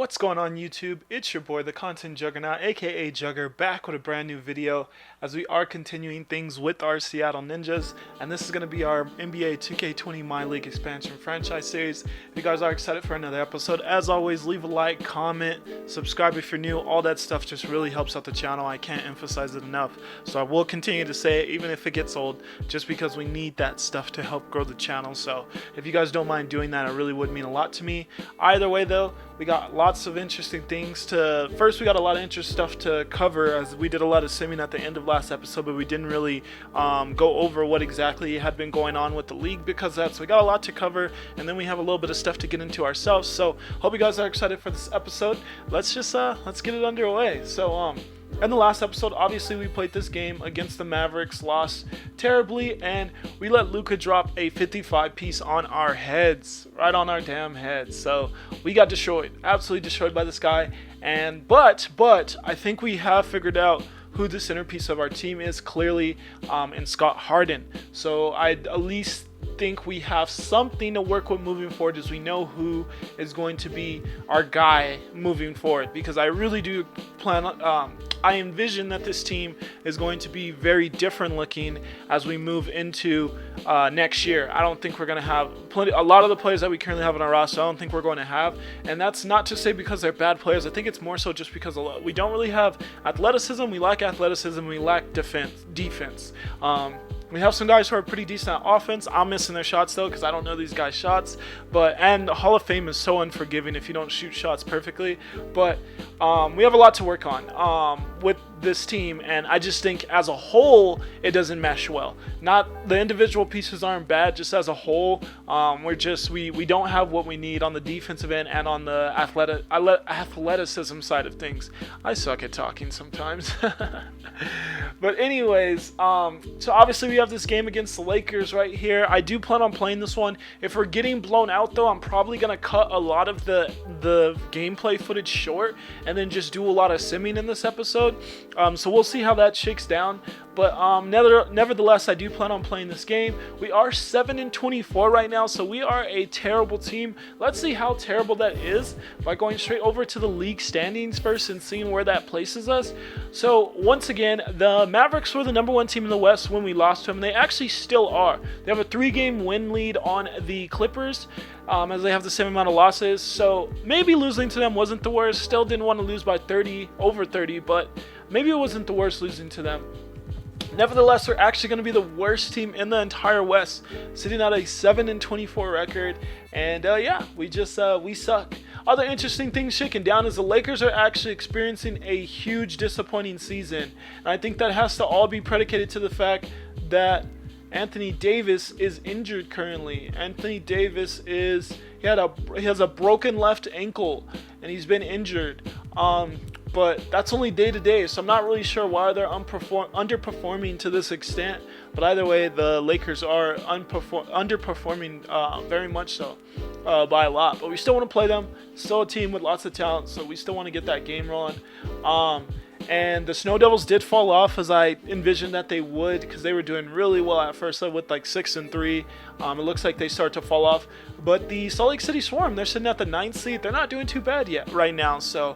What's going on YouTube? It's your boy, the Content Juggernaut, aka Jugger, back with a brand new video as we are continuing things with our Seattle Ninjas, and this is going to be our NBA2k20 MyLeague Expansion franchise series. If you guys are excited for another episode, as always, leave a like, comment, subscribe if you're new. All that stuff just really helps out the channel. I can't emphasize it enough, so I will continue to say it even if it gets old, just because we need that stuff to help grow the channel. So if you guys don't mind doing that, it really would mean a lot to me. Either way though, we got lots of interesting things to... First, we got a lot of interesting stuff to cover, as we did a lot of simming at the end of last episode, but we didn't really go over what exactly had been going on with the league because of that. So we got a lot to cover, and then we have a little bit of stuff to get into ourselves. So hope you guys are excited for this episode. Let's get it underway. So in the last episode, obviously we played this game against the Mavericks, lost terribly, and we let Luka drop a 55 piece on our heads, right on our damn heads. So we got destroyed, absolutely destroyed by this guy. And but I think we have figured out who the centerpiece of our team is, clearly, in Scott Harden. So I at least think we have something to work with moving forward, as we know who is going to be our guy moving forward, because I really do plan I envision that this team is going to be very different looking as we move into next year. I don't think we're going to have a lot of the players that we currently have on our roster. I don't think we're going to have, and that's not to say because they're bad players. I think it's more so just because we don't really have athleticism. We lack athleticism. We lack defense. We have some guys who are pretty decent at offense. I'm missing their shots though, because I don't know these guys' shots. And the Hall of Fame is so unforgiving if you don't shoot shots perfectly. But we have a lot to work on with this team, and I just think as a whole it doesn't mesh well. Not the individual pieces aren't bad, just as a whole we don't have what we need on the defensive end and on the athleticism side of things. I suck at talking sometimes. But anyways, so obviously we have this game against the Lakers right here. I do plan on playing this one. If we're getting blown out though, I'm probably gonna cut a lot of the gameplay footage short and then just do a lot of simming in this episode. So we'll see how that shakes down. But nevertheless, I do plan on playing this game. We are 7-24 right now, so we are a terrible team. Let's see how terrible that is by going straight over to the league standings first and seeing where that places us. So once again, the Mavericks were the #1 team in the West when we lost to them. They actually still are. They have a 3-game win lead on the Clippers, as they have the same amount of losses. So maybe losing to them wasn't the worst. Still didn't want to lose by over 30, but maybe it wasn't the worst losing to them. Nevertheless, we're actually going to be the worst team in the entire West, sitting at a 7-24 record, and yeah, we suck. Other interesting things shaking down is the Lakers are actually experiencing a huge disappointing season, and I think that has to all be predicated to the fact that Anthony Davis is injured currently. Anthony Davis he has a broken left ankle, and he's been injured. But that's only day to day, so I'm not really sure why they're underperforming to this extent. But either way, the Lakers are underperforming very much so, by a lot. But we still want to play them. Still a team with lots of talent, so we still want to get that game rolling. And the Snow Devils did fall off, as I envisioned that they would, because they were doing really well at first with like 6-3. It looks like they start to fall off. But the Salt Lake City Swarm, they're sitting at the 9th seed. They're not doing too bad yet right now. So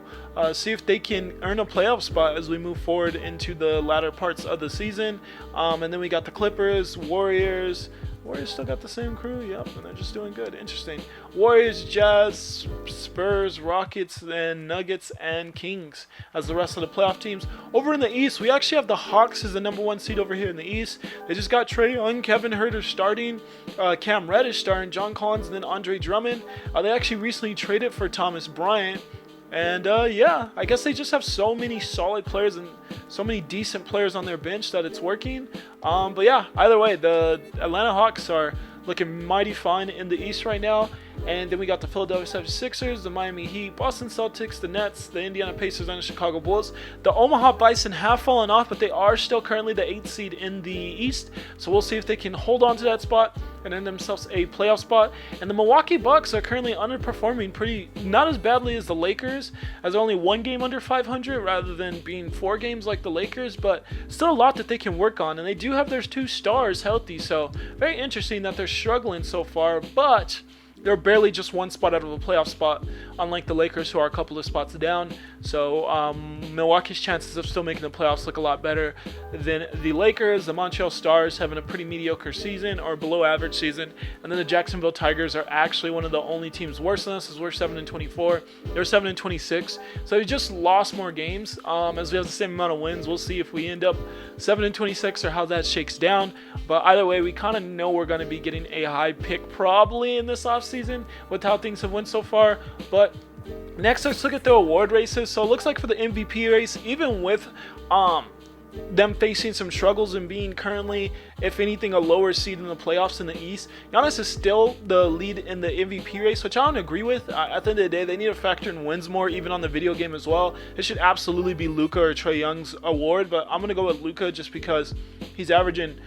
see if they can earn a playoff spot as we move forward into the latter parts of the season. And then we got the Clippers, Warriors. Warriors still got the same crew, yep, and they're just doing good. Interesting. Warriors, Jazz, Spurs, Rockets, and Nuggets, and Kings as the rest of the playoff teams. Over in the East, we actually have the Hawks as the #1 seed over here in the East. They just got Trae Young, Kevin Huerter starting, Cam Reddish starting, John Collins, and then Andre Drummond. They actually recently traded for Thomas Bryant. And yeah, I guess they just have so many solid players and so many decent players on their bench that it's working. But yeah, either way, the Atlanta Hawks are looking mighty fine in the East right now. And then we got the Philadelphia 76ers, the Miami Heat, Boston Celtics, the Nets, the Indiana Pacers, and the Chicago Bulls. The Omaha Bison have fallen off, but they are still currently the 8th seed in the East. So we'll see if they can hold on to that spot and earn themselves a playoff spot. And the Milwaukee Bucks are currently underperforming not as badly as the Lakers, as they're only 1 game under 500 rather than being 4 games like the Lakers, but still a lot that they can work on. And they do have their 2 stars healthy, so very interesting that they're struggling so far. But they're barely just one spot out of a playoff spot, unlike the Lakers, who are a couple of spots down. So Milwaukee's chances of still making the playoffs look a lot better than the Lakers. The Montreal Stars having a pretty mediocre season or below average season, and then the Jacksonville Tigers are actually one of the only teams worse than us, as we're 7-24. They're 7-26. So we just lost more games. As we have the same amount of wins, we'll see if we end up 7-26 or how that shakes down. But either way, we kind of know we're going to be getting a high pick probably in this offseason with how things have went so far. But next, let's look at the award races. So it looks like for the MVP race, even with them facing some struggles and being currently, if anything, a lower seed in the playoffs in the East, Giannis is still the lead in the MVP race, which I don't agree with. At the end of the day, they need to factor in wins more, even on the video game as well. It should absolutely be Luka or Trae Young's award, but I'm going to go with Luka just because he's averaging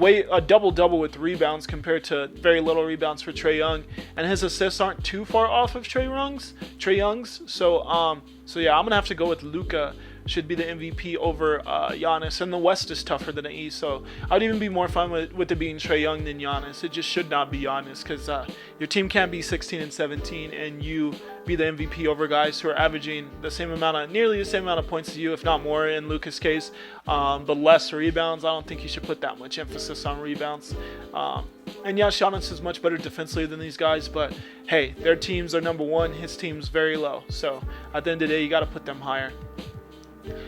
a double-double with rebounds compared to very little rebounds for Trae Young, and his assists aren't too far off of Trae Young's. So yeah, I'm gonna have to go with Luka. Should be the MVP over Giannis, and the West is tougher than the East, so I'd even be more fun with it being Trae Young than Giannis. It just should not be Giannis, because your team can't be 16-17 and you be the MVP over guys who are averaging nearly the same amount of points as you, if not more in Luka's case, but less rebounds. I don't think you should put that much emphasis on rebounds. And yeah, Giannis is much better defensively than these guys, but hey, their teams are number one, his team's very low, so at the end of the day, you got to put them higher.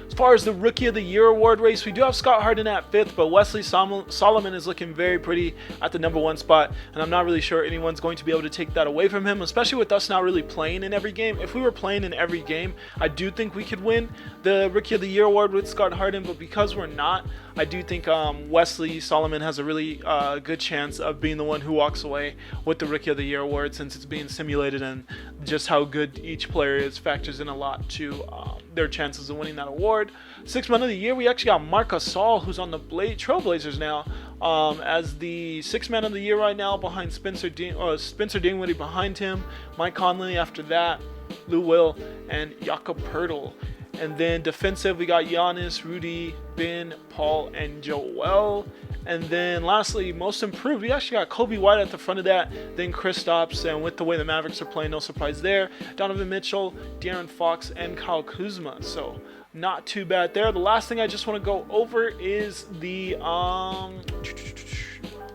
As far as the Rookie of the Year award race, we do have Scott Harden at 5th, but Wesley Solomon is looking very pretty at the number 1 spot, and I'm not really sure anyone's going to be able to take that away from him, especially with us not really playing in every game. If we were playing in every game, I do think we could win the Rookie of the Year award with Scott Harden, but because we're not, I do think Wesley Solomon has a really good chance of being the one who walks away with the Rookie of the Year award, since it's being simulated, and just how good each player is factors in a lot to their chances of winning that award. 6th Man of the Year, we actually got Marc Gasol, who's on the Trailblazers now, as the 6th Man of the Year right now, behind Spencer Dinwiddie behind him, Mike Conley after that, Lou Will, and Jakob Poeltl. And then defensive, we got Giannis, Rudy, Ben, Paul, and Joel. And then lastly, most improved, we actually got Kobe White at the front of that, then Kristaps, and with the way the Mavericks are playing, no surprise there, Donovan Mitchell, De'Aaron Fox, and Kyle Kuzma. So not too bad there. The last thing I just want to go over is the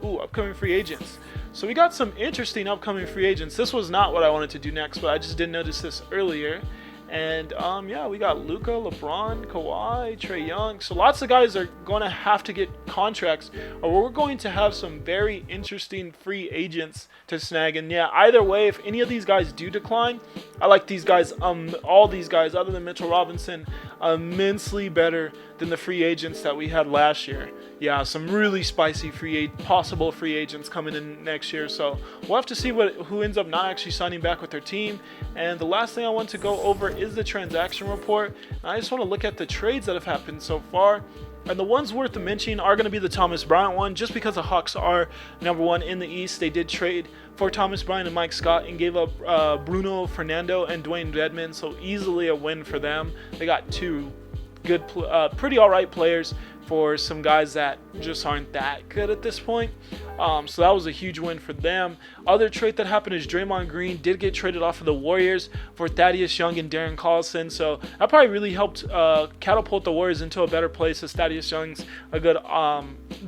upcoming free agents. So we got some interesting upcoming free agents. This was not what I wanted to do next, but I just did notice this earlier. And yeah, we got Luka, LeBron, Kawhi, Trae Young. So lots of guys are going to have to get contracts, or we're going to have some very interesting free agents to snag. And yeah, either way, if any of these guys do decline, I like these guys, all these guys other than Mitchell Robinson, immensely better than the free agents that we had last year. Yeah, some really spicy possible free agents coming in next year. So we'll have to see who ends up not actually signing back with their team. And the last thing I want to go over is the transaction report. And I just want to look at the trades that have happened so far. And the ones worth mentioning are going to be the Thomas Bryant one, just because the Hawks are number 1 in the East. They did trade for Thomas Bryant and Mike Scott and gave up Bruno Fernando and Dwayne Dedmon, so easily a win for them. They got 2 good, pretty alright players for some guys that just aren't that good at this point. So that was a huge win for them. Other trade that happened is Draymond Green did get traded off of the Warriors for Thaddeus Young and Darren Collison. So that probably really helped catapult the Warriors into a better place, as Thaddeus Young's a good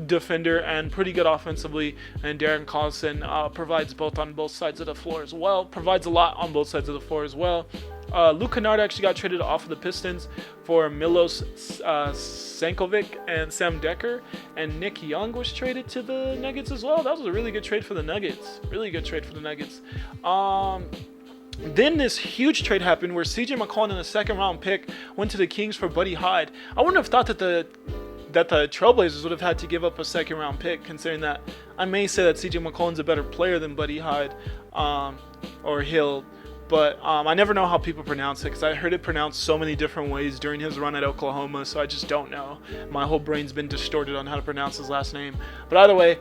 defender and pretty good offensively, and Darren Collison provides on both sides of the floor as well. Provides a lot on both sides of the floor as well. Luke Kennard actually got traded off of the Pistons for Milos Sankovic and Sam Decker, and Nick Young was traded to the Nuggets as well. That was a really good trade for the Nuggets. Then this huge trade happened where CJ McCollum in a 2nd round pick went to the Kings for Buddy Hyde. I wouldn't have thought that the Trailblazers would have had to give up a 2nd round pick, considering that I may say that CJ McCollum's a better player than Buddy Hyde, or he'll but I never know how people pronounce it because I heard it pronounced so many different ways during his run at Oklahoma, so I just don't know. My whole brain's been distorted on how to pronounce his last name. But either way,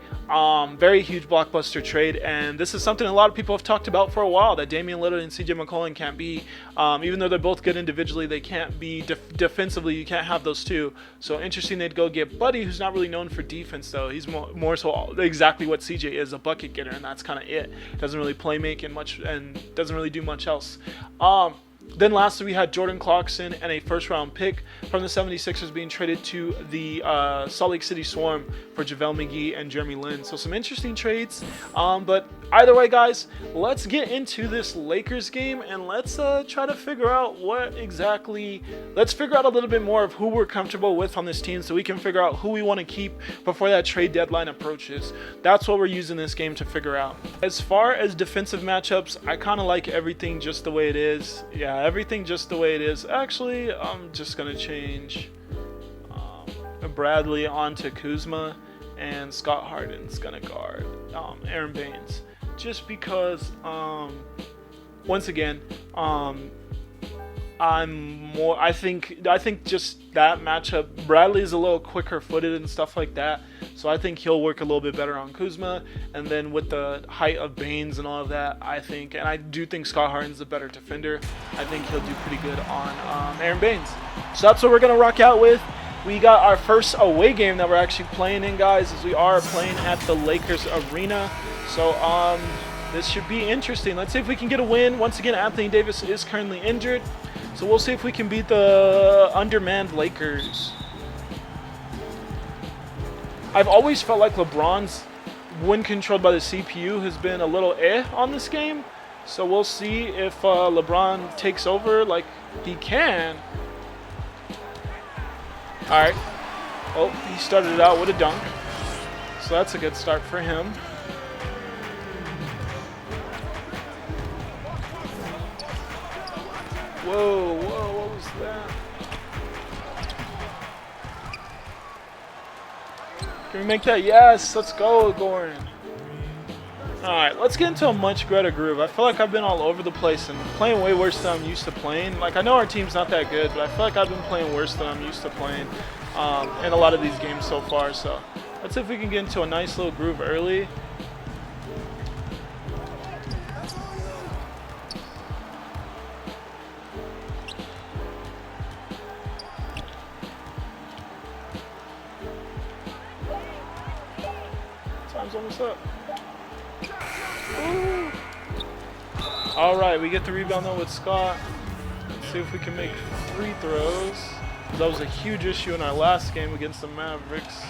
very huge blockbuster trade, and this is something a lot of people have talked about for a while, that Damian Lillard and CJ McCollum can't be, even though they're both good individually, they can't be defensively. You can't have those two. So interesting they'd go get Buddy, who's not really known for defense though. He's more so exactly what CJ is, a bucket getter, and that's kind of it. Doesn't really play making much and doesn't really do much else. Then lastly, we had Jordan Clarkson and a first-round pick from the 76ers being traded to the Salt Lake City Swarm for JaVale McGee and Jeremy Lin. So some interesting trades. But either way, guys, let's get into this Lakers game and let's try to figure out let's figure out a little bit more of who we're comfortable with on this team so we can figure out who we want to keep before that trade deadline approaches. That's what we're using this game to figure out. As far as defensive matchups, I kind of like everything just the way it is. Yeah, everything just the way it is. Actually, I'm just going to change Bradley onto Kuzma, and Scott Harden's going to guard Aaron Baines. Just because, once again, I think just that matchup, Bradley is a little quicker footed and stuff like that, so I think he'll work a little bit better on Kuzma, and then with the height of Baines and all of that, and I do think Scott Harden's a better defender. I think he'll do pretty good on Aaron Baines. So that's what we're going to rock out with. We got our first away game that we're actually playing in, guys, as we are playing at the Lakers Arena. So this should be interesting. Let's see if we can get a win. Once again, Anthony Davis is currently injured, so we'll see if we can beat the undermanned Lakers. I've always felt like LeBron's, when controlled by the CPU, has been a little on this game. So we'll see if LeBron takes over like he can. Alright. Oh, he started it out with a dunk. So that's a good start for him. Whoa, what was that? Can we make that? Yes, let's go, Goran. Alright, let's get into a much better groove. I feel like I've been all over the place and playing way worse than I'm used to playing. Like, I know our team's not that good, but I feel like I've been playing worse than I'm used to playing in a lot of these games so far. So let's see if we can get into a nice little groove early. Time's almost up. Alright, we get the rebound though with Scott. Let's see if we can make free throws. That was a huge issue in our last game against the Mavericks.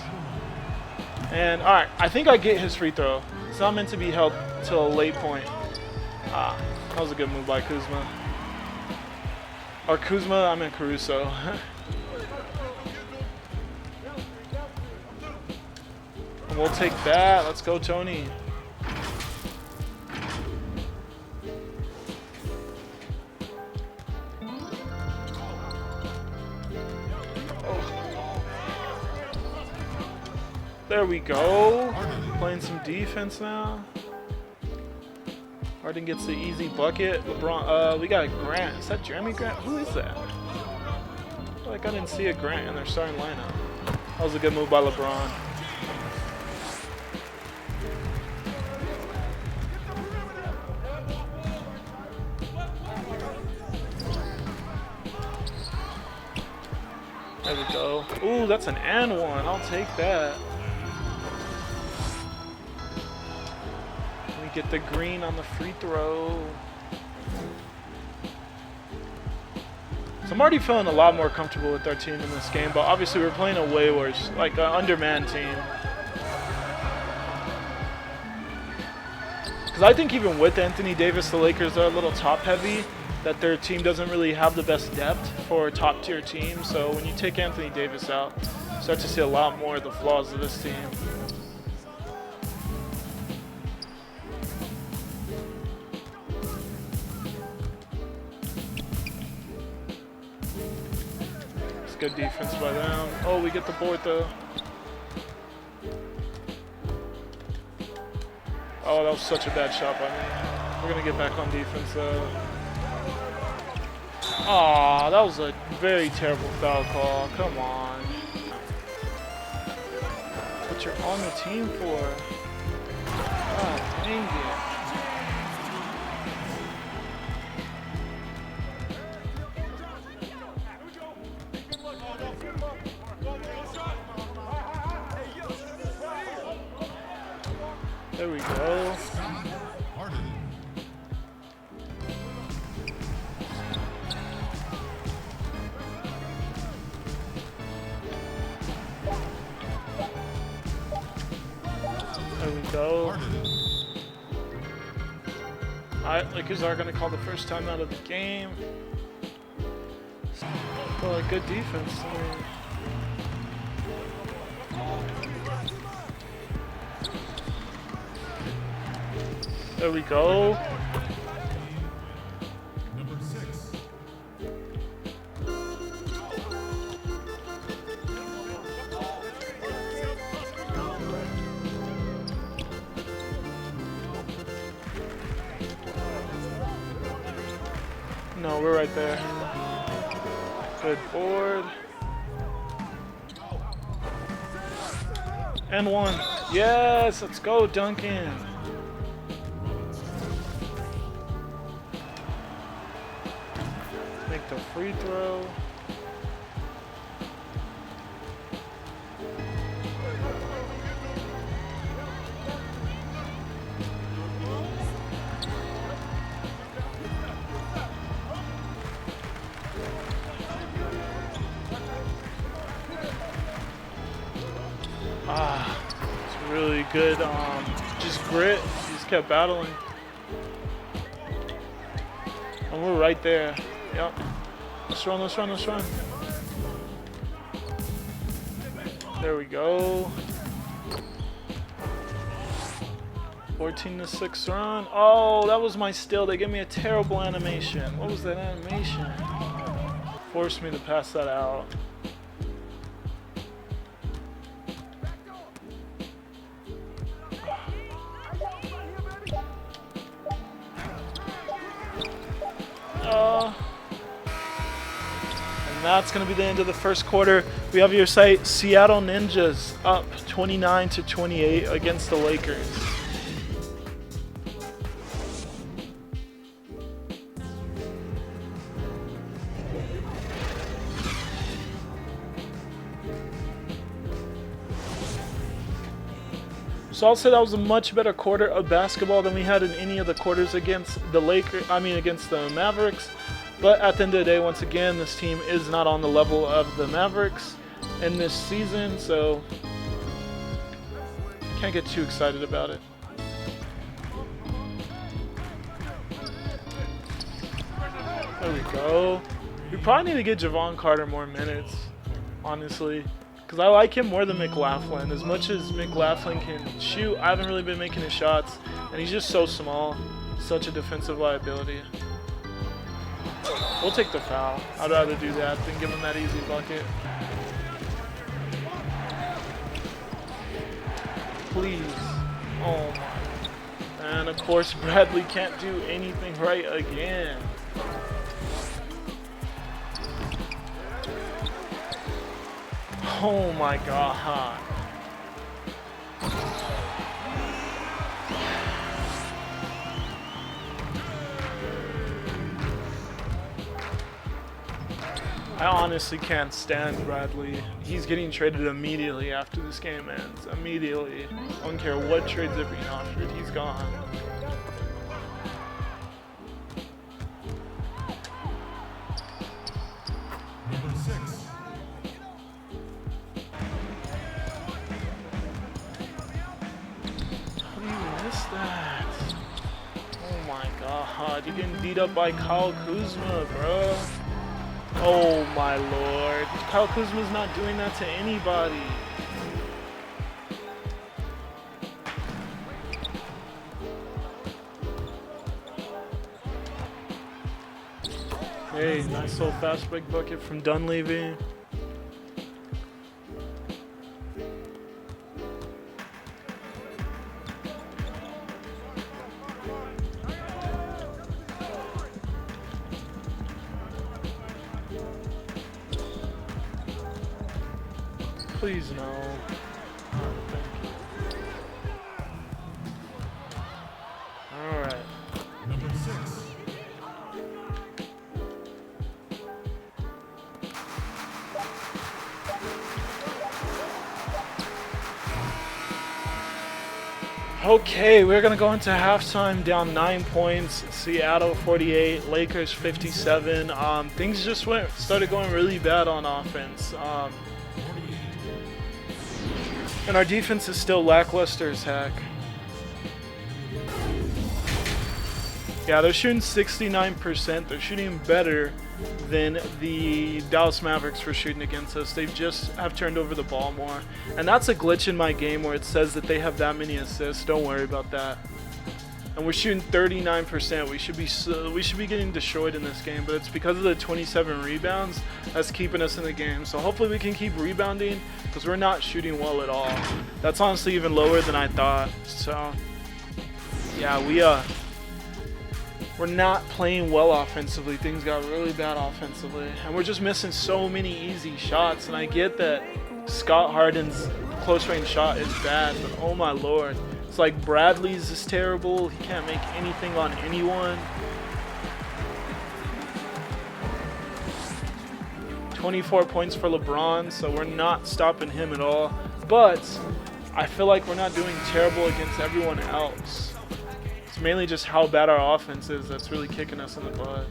And alright, I think I get his free throw. It's not meant to be held till a late point. That was a good move by Kuzma. Or Kuzma, I meant Caruso. And we'll take that. Let's go, Tony. There we go. Playing some defense now. Harden gets the easy bucket. LeBron, we got Grant. Is that Jeremy Grant? Who is that? I feel like I didn't see a Grant in their starting lineup. That was a good move by LeBron. There we go. Ooh, that's an and one. I'll take that. We get the green on the free throw. So I'm already feeling a lot more comfortable with our team in this game, but obviously we're playing a way worse, like an undermanned team. Because I think even with Anthony Davis, the Lakers are a little top heavy, that their team doesn't really have the best depth for a top tier team. So when you take Anthony Davis out, you start to see a lot more of the flaws of this team. It's good defense by them. Oh, we get the board though. Oh, that was such a bad shot by me. We're gonna get back on defense though. Aw, that was a very terrible foul call. Come on. That's what you're on the team for. God dang it. There we go. There we go. Alright, Lakers are going to call the first time out of the game. Well, like good defense. There we go. No, we're right there. Good board. And one. Yes, let's go, Duncan. Make the free throw. It's really good. Just grit. He just kept battling. And we're right there. Yep. Let's run, let's run, let's run. There we go. 14-6 run. Oh, that was my steal. They gave me a terrible animation. What was that animation? Forced me to pass that out. And that's going to be the end of the first quarter. We have your site, Seattle Ninjas up 29-28 against the Lakers. So I'll say that was a much better quarter of basketball than we had in any of the quarters against the against the Mavericks. But at the end of the day, once again, this team is not on the level of the Mavericks in this season, so can't get too excited about it. There we go. We probably need to get Javon Carter more minutes, honestly. Because I like him more than McLaughlin. As much as McLaughlin can shoot, I haven't really been making his shots. And he's just so small. Such a defensive liability. We'll take the foul. I'd rather do that than give him that easy bucket. Please. Oh my. And of course, Bradley can't do anything right again. Oh my god. I honestly can't stand Bradley. He's getting traded immediately after this game ends. Immediately. I don't care what trades are being offered. He's gone. That. Oh my god, you're getting beat up by Kyle Kuzma, bro. Oh my lord. Kyle Kuzma's not doing that to anybody. Hey, nice little fast break bucket from Dunleavy. Please no. Alright. Number 6. Okay, we're gonna go into halftime down 9 points. Seattle 48, Lakers 57. Things just started going really bad on offense. And our defense is still lackluster as heck. Yeah, they're shooting 69%. They're shooting better than the Dallas Mavericks were shooting against us. They've just have turned over the ball more. And that's a glitch in my game where it says that they have that many assists. Don't worry about that. And we're shooting 39%. We should be getting destroyed in this game, but it's because of the 27 rebounds that's keeping us in the game. So hopefully we can keep rebounding because we're not shooting well at all. That's honestly even lower than I thought. So yeah, we're not playing well offensively. Things got really bad offensively. And we're just missing so many easy shots. And I get that Scott Harden's close range shot is bad, but oh my lord. It's like Bradley's is terrible. He can't make anything on anyone. 24 points for LeBron, so we're not stopping him at all. But I feel like we're not doing terrible against everyone else. It's mainly just how bad our offense is that's really kicking us in the butt.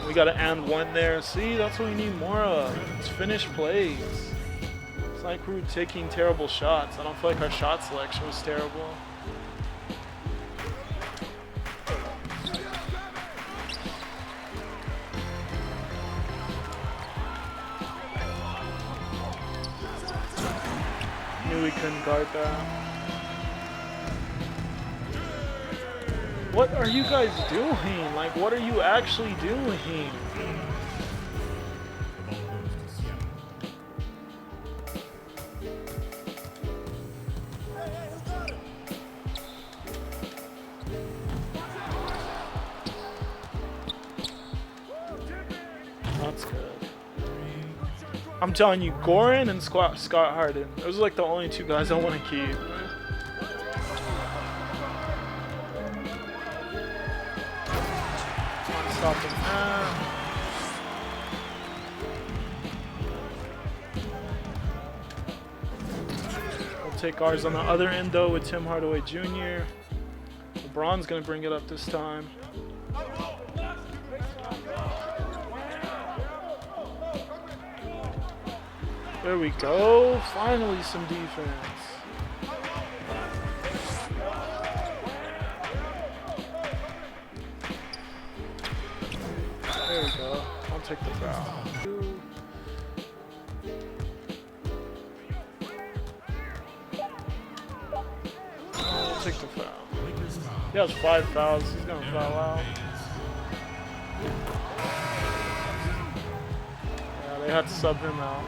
We got to and one there. See, that's what we need more of. It's finished plays. It's like we were taking terrible shots. I don't feel like our shot selection was terrible. Knew we couldn't guard that. What are you guys doing? Like, what are you actually doing? That's good. I'm telling you, Goran and Scott Harden. Those are like the only two guys I want to keep. Stop him. We'll take ours on the other end though with Tim Hardaway Jr. LeBron's gonna bring it up this time. There we go. Finally some defense. There we go. I'll take the foul. I'll take the foul. He has 5 fouls. He's going to foul out. Yeah, they had to sub him out.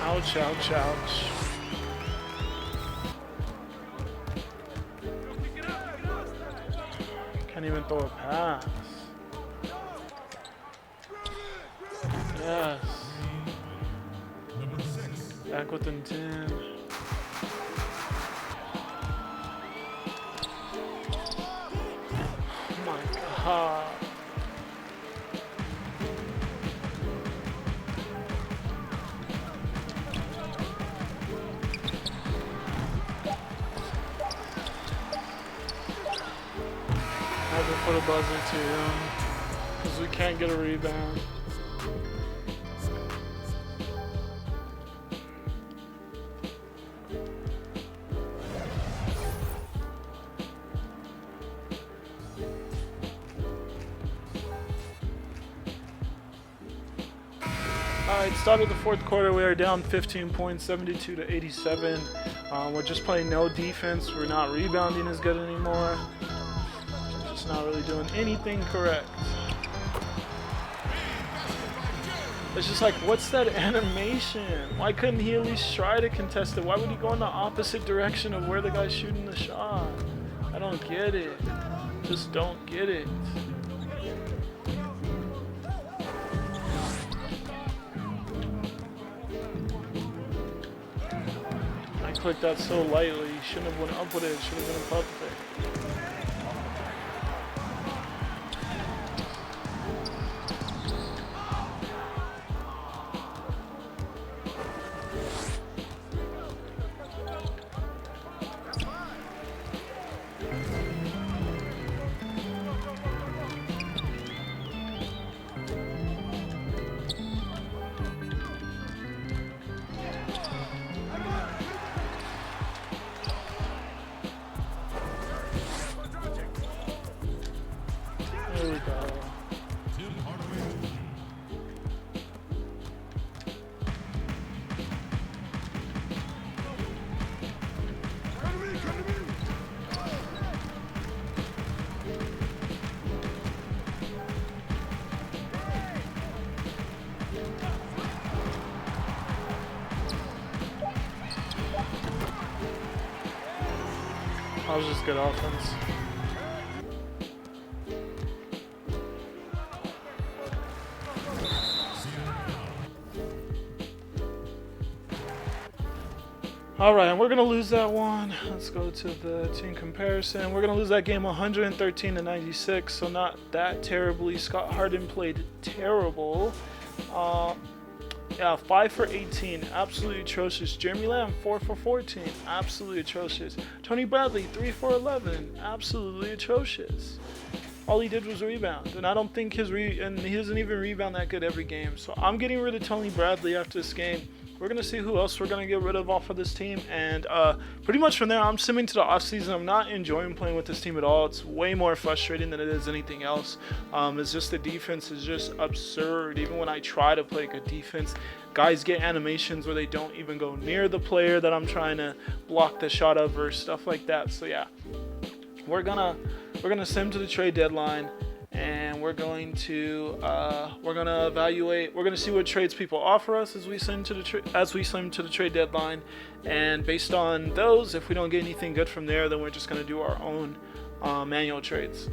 Ouch, ouch, ouch. Can't even throw a pass. Yes. Back within 10. Oh my god. For the buzzer too, because we can't get a rebound. Alright, started the fourth quarter. We are down 15 points, 72 to 87. We're just playing no defense. We're not rebounding as good anymore. Not really doing anything correct. It's just like, what's that animation? Why couldn't he at least try to contest it? Why would he go in the opposite direction of where the guy's shooting the shot? I don't get it. Just don't get it. I clicked that so lightly. Shouldn't have went up with it. Should have been a pump fake. There we go. That was just good offense. Alright, and we're going to lose that one. Let's go to the team comparison. We're going to lose that game 113 to 96, so not that terribly. Scott Harden played terrible. Yeah, 5 for 18, absolutely atrocious. Jeremy Lamb, 4 for 14, absolutely atrocious. Tony Bradley, 3 for 11, absolutely atrocious. All he did was rebound, and I don't think he doesn't even rebound that good every game. So I'm getting rid of Tony Bradley after this game. We're going to see who else we're going to get rid of off of this team, and pretty much from there, I'm simming to the offseason. I'm not enjoying playing with this team at all. It's way more frustrating than it is anything else. It's just the defense is just absurd. Even when I try to play good defense, guys get animations where they don't even go near the player that I'm trying to block the shot of or stuff like that. So yeah, we're gonna sim to the trade deadline. And we're going to evaluate. We're going to see what trades people offer us as we sim to the trade deadline, and based on those, if we don't get anything good from there, then we're just going to do our own manual trades.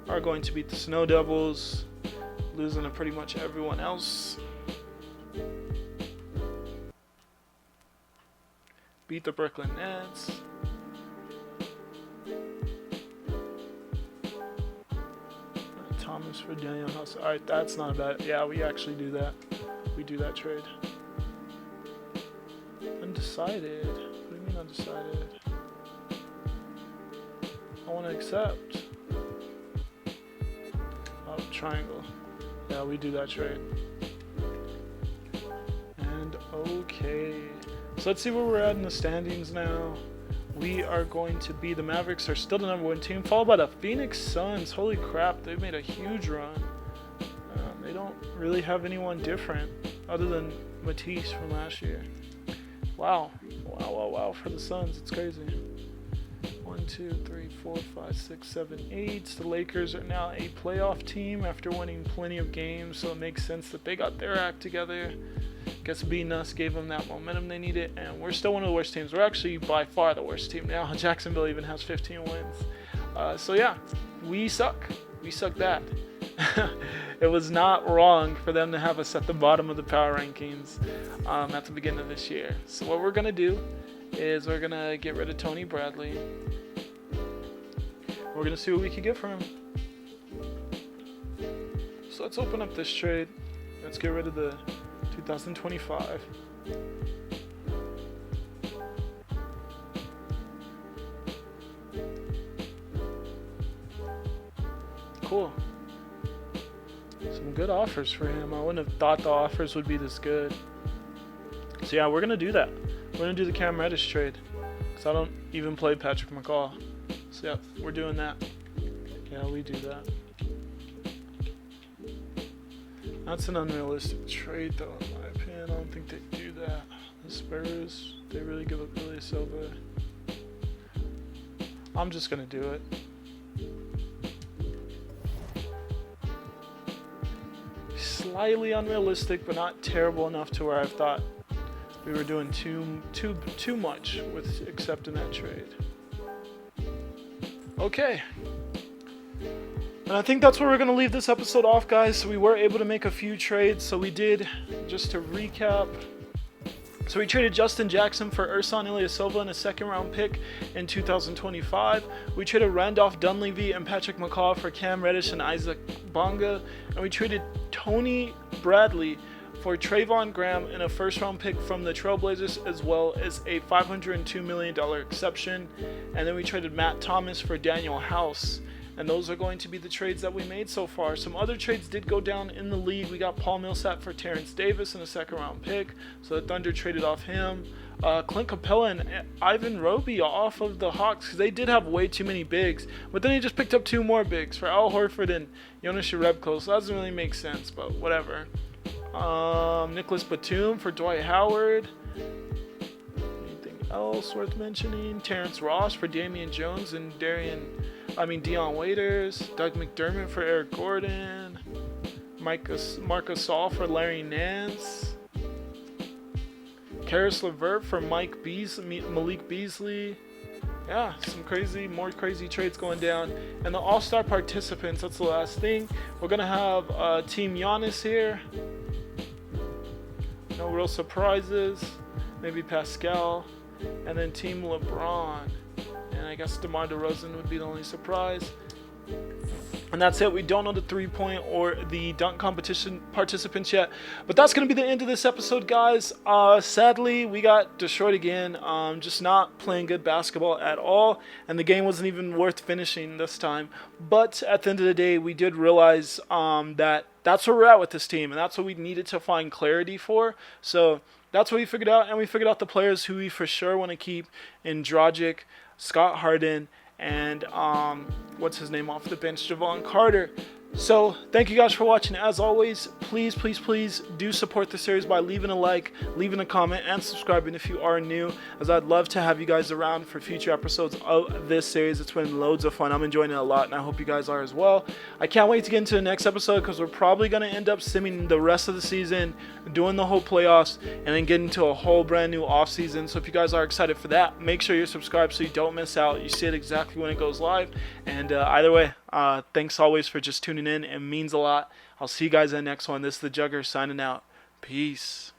Are going to beat the Snow Devils, losing to pretty much everyone else. Beat the Brooklyn Nets. Thomas for Daniel House. Alright, that's not bad. Yeah, we actually do that. We do that trade. Undecided. What do you mean undecided? I want to accept. Oh, triangle. Yeah, we do that trade. And okay. So let's see where we're at in the standings now. We are going to be, the Mavericks are still the #1 team, followed by the Phoenix Suns. Holy crap, they've made a huge run. They don't really have anyone different other than Matisse from last year. Wow. Wow for the Suns. It's crazy. 1, 2, 3, 4, 5, 6, 7, 8. The Lakers are now a playoff team after winning plenty of games, so it makes sense that they got their act together. Guess beating us gave them that momentum they needed, and we're still one of the worst teams. We're actually by far the worst team now. Jacksonville even has 15 wins. So yeah, we suck. We suck bad. It was not wrong for them to have us at the bottom of the power rankings at the beginning of this year. So what we're going to do is we're going to get rid of Tony Bradley. We're going to see what we can get from him. So let's open up this trade. Let's get rid of the 2025. Cool. Some good offers for him. I wouldn't have thought the offers would be this good. So yeah, we're going to do that. We're going to do the Cam Reddish trade. Because I don't even play Patrick McCaw. So yeah, we're doing that. Yeah, we do that. That's an unrealistic trade, though, in my opinion. I don't think they do that. The Spurs, they really give up Billy Silva. I'm just going to do it. slightly unrealistic, but not terrible enough to where I thought we were doing too much with accepting that trade. Okay. And I think that's where we're going to leave this episode off, guys. So we were able to make a few trades. So we did, just to recap, so we traded Justin Jackson for Ersan Ilyasova and a second-round pick in 2025. We traded Randolph Dunleavy and Patrick McCaw for Cam Reddish and Isaac Bonga. And we traded Tony Bradley for Trayvon Graham and a first-round pick from the Trailblazers, as well as a $502 million exception. And then we traded Matt Thomas for Daniel House. And those are going to be the trades that we made so far. Some other trades did go down in the league. We got Paul Millsap for Terrence Davis and a second-round pick. So the Thunder traded off him. Clint Capella and Ivan Roby off of the Hawks, because they did have way too many bigs. But then he just picked up 2 more bigs for Al Horford and Jonas Jerebko. So that doesn't really make sense, but whatever. Nicholas Batum for Dwight Howard. Anything else worth mentioning? Terrence Ross for Damian Jones and Dion Waiters. Doug McDermott for Eric Gordon. Marcus Gasol for Larry Nance. Karis LeVert for Malik Beasley. Yeah, more crazy trades going down. And the All-Star participants, that's the last thing. We're going to have Team Giannis here. No real surprises. Maybe Pascal. And then Team LeBron. And I guess DeMar DeRozan would be the only surprise. And that's it. We don't know the 3-point or the dunk competition participants yet. But that's going to be the end of this episode, guys. Sadly, we got destroyed again. Just not playing good basketball at all. And the game wasn't even worth finishing this time. But at the end of the day, we did realize that that's where we're at with this team. And that's what we needed to find clarity for. So that's what we figured out. And we figured out the players who we for sure want to keep in Dragic, Scott Harden, and what's his name off the bench, Javon Carter. So thank you guys for watching. As always, please do support the series by leaving a like, leaving a comment, and subscribing if you are new, as I'd love to have you guys around for future episodes of this series. It's been loads of fun. I'm enjoying it a lot, and I hope you guys are as well. I can't wait to get into the next episode, because we're probably going to end up simming the rest of the season, doing the whole playoffs, and then getting to a whole brand new off season. So if you guys are excited for that, make sure you're subscribed so you don't miss out. You see it exactly when it goes live. And either way, thanks always for just tuning in. It means a lot. I'll see you guys in the next one. This is the Jugger signing out. Peace.